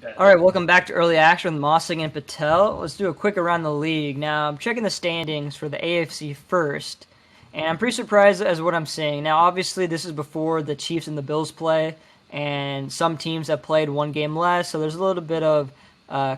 Bet. All right, welcome back to Early Action with Mossing and Patel. Let's do a quick around the league. Now, I'm checking the standings for the AFC first, and I'm pretty surprised as what I'm seeing. Now, obviously, this is before the Chiefs and the Bills play, and some teams have played one game less, so there's a little bit of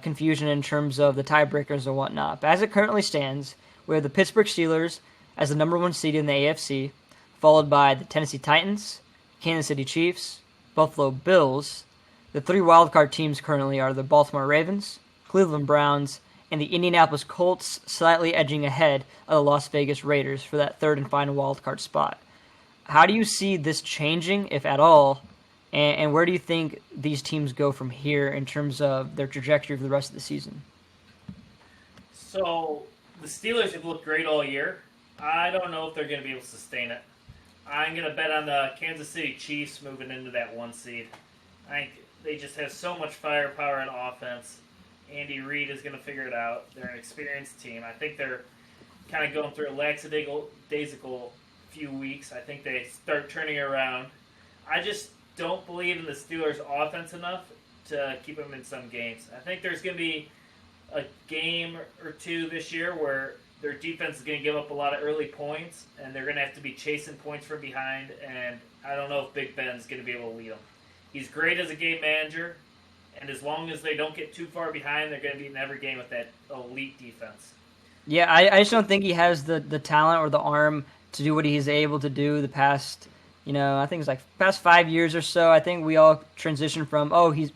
confusion in terms of the tiebreakers and whatnot. But as it currently stands, we have the Pittsburgh Steelers as the number one seed in the AFC, followed by the Tennessee Titans, Kansas City Chiefs, Buffalo Bills. The three wildcard teams currently are the Baltimore Ravens, Cleveland Browns, and the Indianapolis Colts, slightly edging ahead of the Las Vegas Raiders for that third and final wildcard spot. How do you see this changing, if at all, and where do you think these teams go from here in terms of their trajectory for the rest of the season? So the Steelers have looked great all year. I don't know if they're going to be able to sustain it. I'm going to bet on the Kansas City Chiefs moving into that one seed. I think they just have so much firepower in offense. Andy Reid is going to figure it out. They're an experienced team. I think they're kind of going through a lackadaisical few weeks. I think they start turning around. I just don't believe in the Steelers' offense enough to keep them in some games. I think there's going to be a game or two this year where their defense is going to give up a lot of early points, and they're going to have to be chasing points from behind, and I don't know if Big Ben's going to be able to lead them. He's great as a game manager, and as long as they don't get too far behind, they're going to be in every game with that elite defense. Yeah, I just don't think he has the talent or the arm to do what he's able to do the past, I think it's like past 5 years or so. I think we all transitioned from,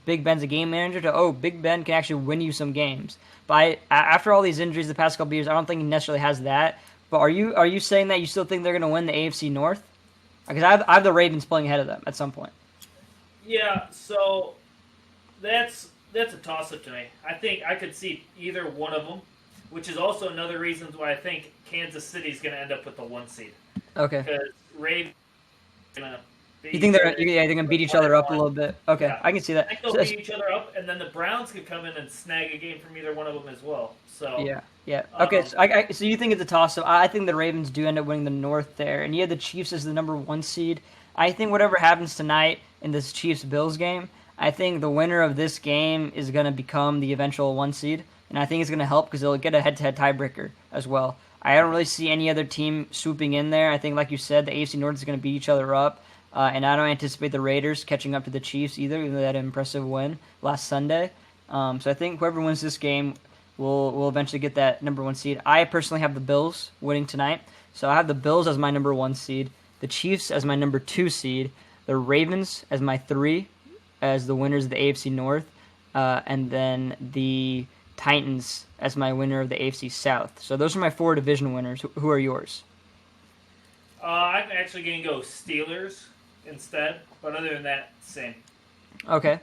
Big Ben's a game manager to, Big Ben can actually win you some games. But after all these injuries the past couple of years, I don't think he necessarily has that. But are you saying that you still think they're going to win the AFC North? Because I have the Ravens playing ahead of them at some point. Yeah, so that's a toss-up to me. I think I could see either one of them, which is also another reason why I think Kansas City's going to end up with the one seed. Okay. Because Ravens are going to you think they're going to beat each other up a little bit? Okay, yeah. I can see that. I think they'll beat each other up, and then the Browns could come in and snag a game from either one of them as well. So yeah. Okay, so you think it's a toss-up. I think the Ravens do end up winning the North there, and you had the Chiefs as the number one seed. I think whatever happens tonight in this Chiefs-Bills game, I think the winner of this game is going to become the eventual one seed, and I think it's going to help because they'll get a head-to-head tiebreaker as well. I don't really see any other team swooping in there. I think, like you said, the AFC North is going to beat each other up, and I don't anticipate the Raiders catching up to the Chiefs either, even though they had an impressive win last Sunday. So I think whoever wins this game will eventually get that number one seed. I personally have the Bills winning tonight, so I have the Bills as my number one seed, the Chiefs as my number two seed, the Ravens as my three, as the winners of the AFC North, and then the Titans as my winner of the AFC South. So those are my four division winners. Who are yours? I'm actually going to go Steelers instead, but other than that, same. Okay.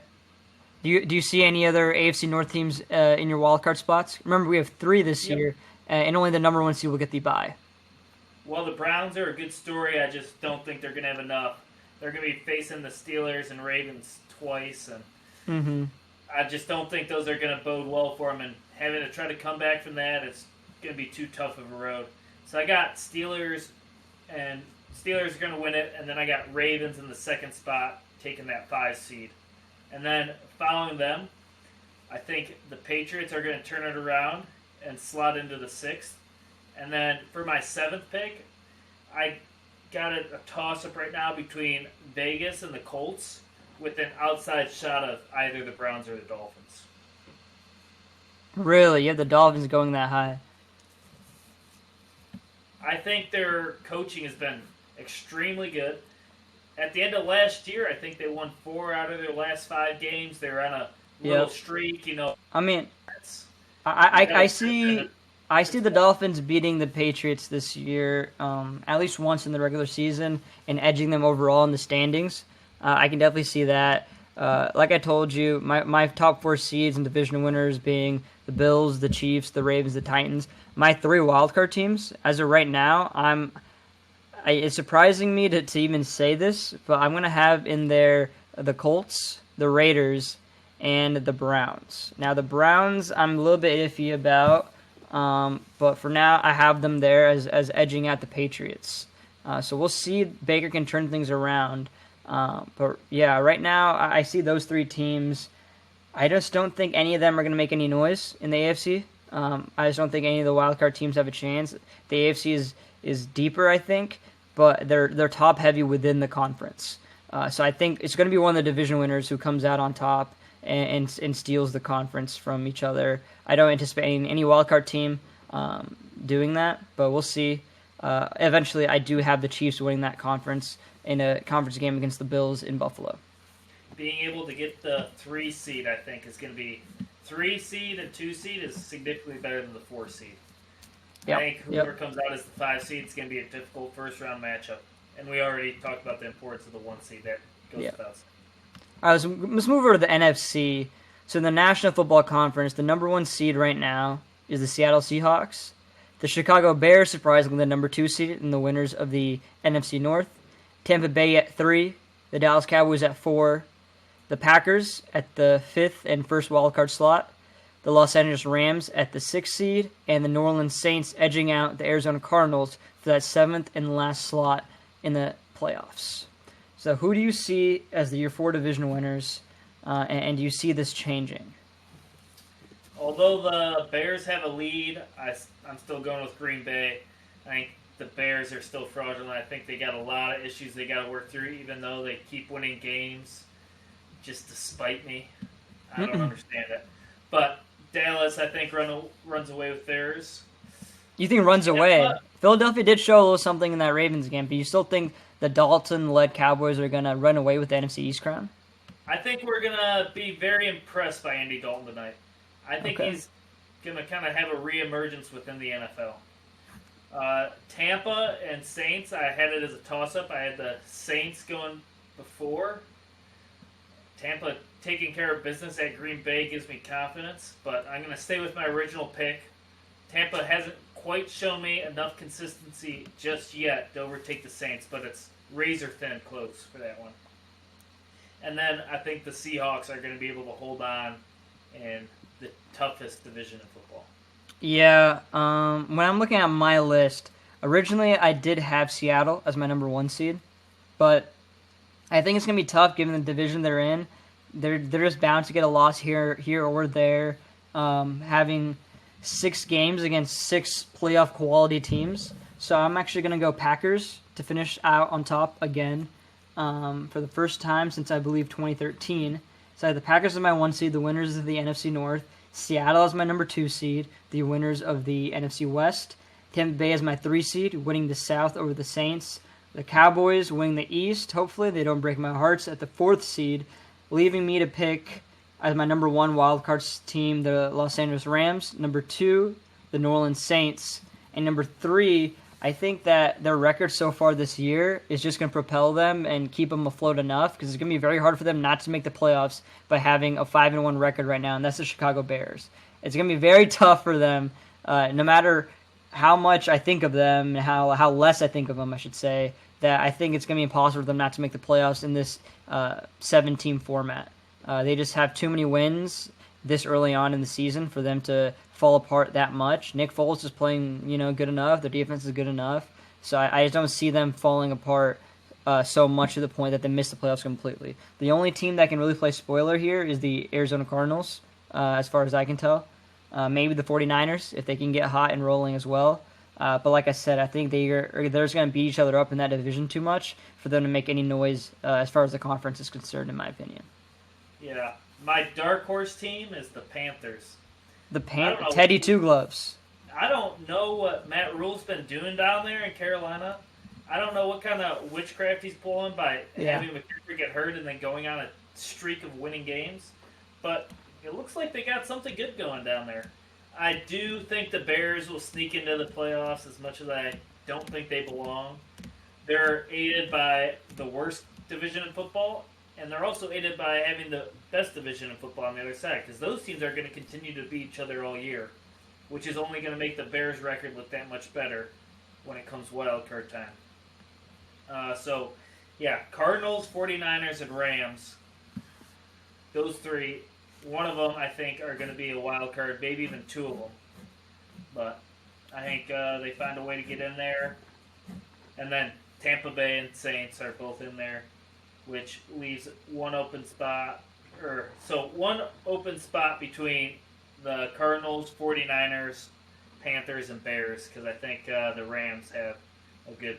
Do you see any other AFC North teams in your wildcard spots? Remember, we have three this year, and only the number one seed will get the bye. Well, the Browns are a good story. I just don't think they're going to have enough. They're going to be facing the Steelers and Ravens twice, and I just don't think those are going to bode well for them. And having to try to come back from that, it's going to be too tough of a road. So I got Steelers, and Steelers are going to win it, and then I got Ravens in the second spot, taking that 5 seed. And then following them, I think the Patriots are going to turn it around and slot into the 6th. And then for my 7th pick, I got a toss-up right now between Vegas and the Colts with an outside shot of either the Browns or the Dolphins. Really? You have the Dolphins going that high? I think their coaching has been extremely good. At the end of last year, I think they won 4 out of their last 5 games. They were on a little streak, I mean, I see the Dolphins beating the Patriots this year at least once in the regular season and edging them overall in the standings. I can definitely see that. Like I told you, my top 4 seeds and division winners being the Bills, the Chiefs, the Ravens, the Titans. My 3 wildcard teams, as of right now, it's surprising me to even say this, but I'm going to have in there the Colts, the Raiders, and the Browns. Now, the Browns I'm a little bit iffy about, but for now I have them there as edging out the Patriots. So we'll see if Baker can turn things around. But yeah, right now I see those 3 teams I just don't think any of them are going to make any noise in the AFC. I just don't think any of the wildcard teams have a chance. The AFC is deeper, I think, but they're top heavy within the conference. So I think it's going to be one of the division winners who comes out on top and steals the conference from each other. I don't anticipate any wildcard team doing that, but we'll see. Eventually, I do have the Chiefs winning that conference in a conference game against the Bills in Buffalo. Being able to get the 3 seed, I think, is going to be 3 seed and 2 seed is significantly better than the 4 seed. Yep. I think whoever comes out as the 5 seed is going to be a difficult first round matchup. And we already talked about the importance of the 1 seed. That goes without saying. All right, let's move over to the NFC. So in the National Football Conference, the number 1 seed right now is the Seattle Seahawks. The Chicago Bears, surprisingly, the number 2 seed and the winners of the NFC North. Tampa Bay at 3. The Dallas Cowboys at 4. The Packers at the 5th and first wildcard slot. The Los Angeles Rams at the 6th seed. And the New Orleans Saints edging out the Arizona Cardinals for that 7th and last slot in the playoffs. So who do you see as the Year 4 division winners, and do you see this changing? Although the Bears have a lead, I'm still going with Green Bay. I think the Bears are still fraudulent. I think they got a lot of issues they got to work through, even though they keep winning games, just to spite me. I don't understand it. But Dallas, I think, runs away with theirs. You think runs away? Philadelphia did show a little something in that Ravens game, but you still think the Dalton-led Cowboys are going to run away with the NFC East crown? I think we're going to be very impressed by Andy Dalton tonight. I think he's going to kind of have a reemergence within the NFL. Tampa and Saints, I had it as a toss-up. I had the Saints going before. Tampa taking care of business at Green Bay gives me confidence, but I'm going to stay with my original pick. Tampa hasn't quite shown me enough consistency just yet to overtake the Saints, but it's razor-thin close for that one. And then I think the Seahawks are going to be able to hold on in the toughest division in football. Yeah, when I'm looking at my list, originally I did have Seattle as my number 1 seed, but I think it's going to be tough given the division they're in. They're just bound to get a loss here or there, having 6 games against 6 playoff quality teams. So I'm actually going to go Packers to finish out on top again for the first time since I believe 2013. So I have the Packers as my 1 seed, the winners of the NFC North. Seattle as my number 2 seed, the winners of the NFC West. Tampa Bay as my 3 seed, winning the South over the Saints. The Cowboys winning the East. Hopefully they don't break my hearts at the 4th seed, leaving me to pick as my number 1 wildcard team, the Los Angeles Rams. Number 2, the New Orleans Saints. And number 3, I think that their record so far this year is just going to propel them and keep them afloat enough because it's going to be very hard for them not to make the playoffs by having a 5-1 record right now, and that's the Chicago Bears. It's going to be very tough for them, no matter how much I think of them, how less I think of them, I should say, that I think it's going to be impossible for them not to make the playoffs in this 7-team format. They just have too many wins this early on in the season for them to fall apart that much. Nick Foles is playing, good enough. Their defense is good enough. So I just don't see them falling apart so much to the point that they miss the playoffs completely. The only team that can really play spoiler here is the Arizona Cardinals, as far as I can tell. Maybe the 49ers, if they can get hot and rolling as well. But like I said, I think they're just going to beat each other up in that division too much for them to make any noise as far as the conference is concerned, in my opinion. Yeah. My dark horse team is the Panthers. Teddy Two Gloves. I don't know what Matt Rule's been doing down there in Carolina. I don't know what kind of witchcraft he's pulling by having McCaffrey get hurt and then going on a streak of winning games. But it looks like they got something good going down there. I do think the Bears will sneak into the playoffs as much as I don't think they belong. They're aided by the worst division in football, and they're also aided by having the best division in football on the other side, because those teams are going to continue to beat each other all year, which is only going to make the Bears' record look that much better when it comes wild card time. Cardinals, 49ers, and Rams. Those 3, one of them I think are going to be a wild card, maybe even 2 of them. But I think they find a way to get in there. And then Tampa Bay and Saints are both in there, which leaves one open spot, one open spot between the Cardinals, 49ers, Panthers, and Bears, because I think the Rams have a good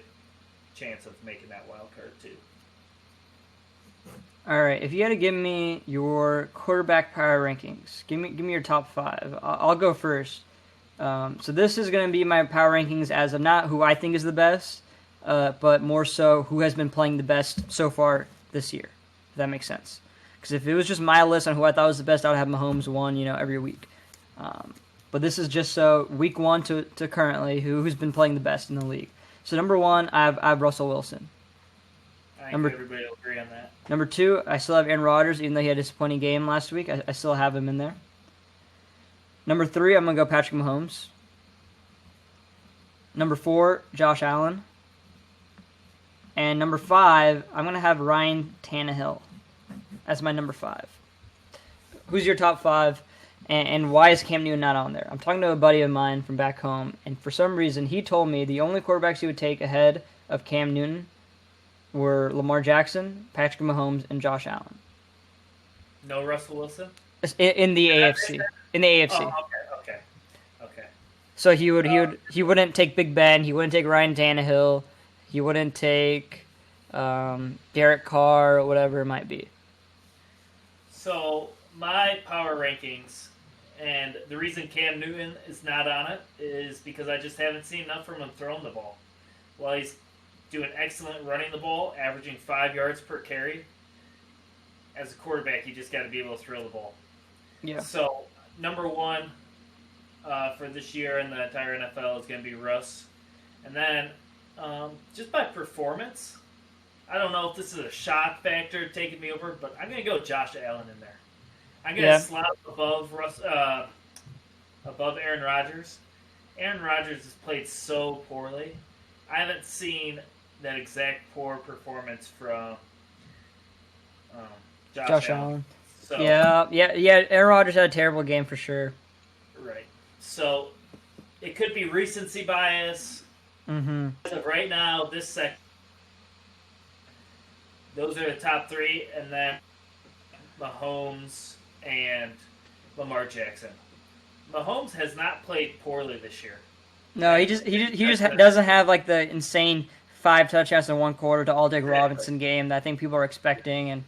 chance of making that wild card too. All right, if you had to give me your quarterback power rankings, give me your top 5. I'll go first. So this is going to be my power rankings as of not who I think is the best, but more so who has been playing the best so far this year. If that makes sense. Because if it was just my list on who I thought was the best, I would have Mahomes won, every week. But this is just so week 1 to currently who's been playing the best in the league. So number 1, I have Russell Wilson. I think everybody will agree on that. Number 2, I still have Aaron Rodgers, even though he had a disappointing game last week. I still have him in there. Number 3, I'm going to go Patrick Mahomes. Number 4, Josh Allen. And number 5, I'm going to have Ryan Tannehill as my number 5. Who's your top 5, and why is Cam Newton not on there? I'm talking to a buddy of mine from back home, and for some reason he told me the only quarterbacks he would take ahead of Cam Newton were Lamar Jackson, Patrick Mahomes, and Josh Allen. No Russell Wilson? In the AFC. In the AFC. Oh, okay. So he wouldn't take Big Ben. He wouldn't take Ryan Tannehill. He wouldn't take Derek Carr or whatever it might be. So my power rankings, and the reason Cam Newton is not on it is because I just haven't seen enough from him throwing the ball. While he's doing excellent running the ball, averaging 5 yards per carry, as a quarterback, you just got to be able to throw the ball. Yeah. So number 1 for this year in the entire NFL is going to be Russ. And then just by performance, I don't know if this is a shock factor taking me over, but I'm going to go Josh Allen in there. I'm going to slot above Aaron Rodgers. Aaron Rodgers has played so poorly. I haven't seen that exact poor performance from Josh Allen. So, yeah. Aaron Rodgers had a terrible game for sure. Right. So it could be recency bias. Mm-hmm. As of right now, this second, those are the top 3, and then Mahomes and Lamar Jackson. Mahomes has not played poorly this year. No, he just doesn't have like the insane 5 touchdowns in 1 quarter to Alden Robinson game that I think people are expecting, and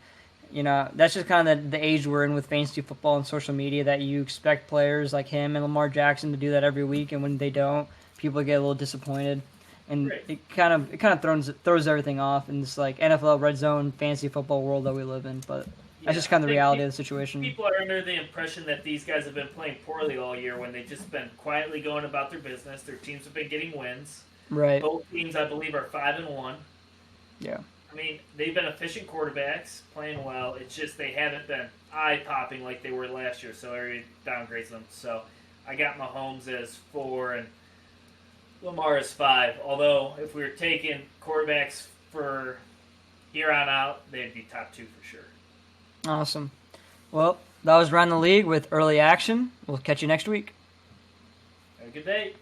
that's just kind of the age we're in with fantasy football and social media, that you expect players like him and Lamar Jackson to do that every week, and when they don't, people get a little disappointed, and it kind of throws everything off in this like NFL red zone fantasy football world that we live in. But that's just kind of the reality of the situation. People are under the impression that these guys have been playing poorly all year when they've just been quietly going about their business. Their teams have been getting wins. Right. Both teams, I believe, are 5-1. Yeah. I mean, they've been efficient quarterbacks, playing well. It's just they haven't been eye-popping like they were last year, so everybody downgrades them. So I got Mahomes as 4 and Lamar as 5. Although, if we were taking quarterbacks for here on out, they'd be top 2 for sure. Awesome. Well, that was Around the League with Early Action. We'll catch you next week. Have a good day.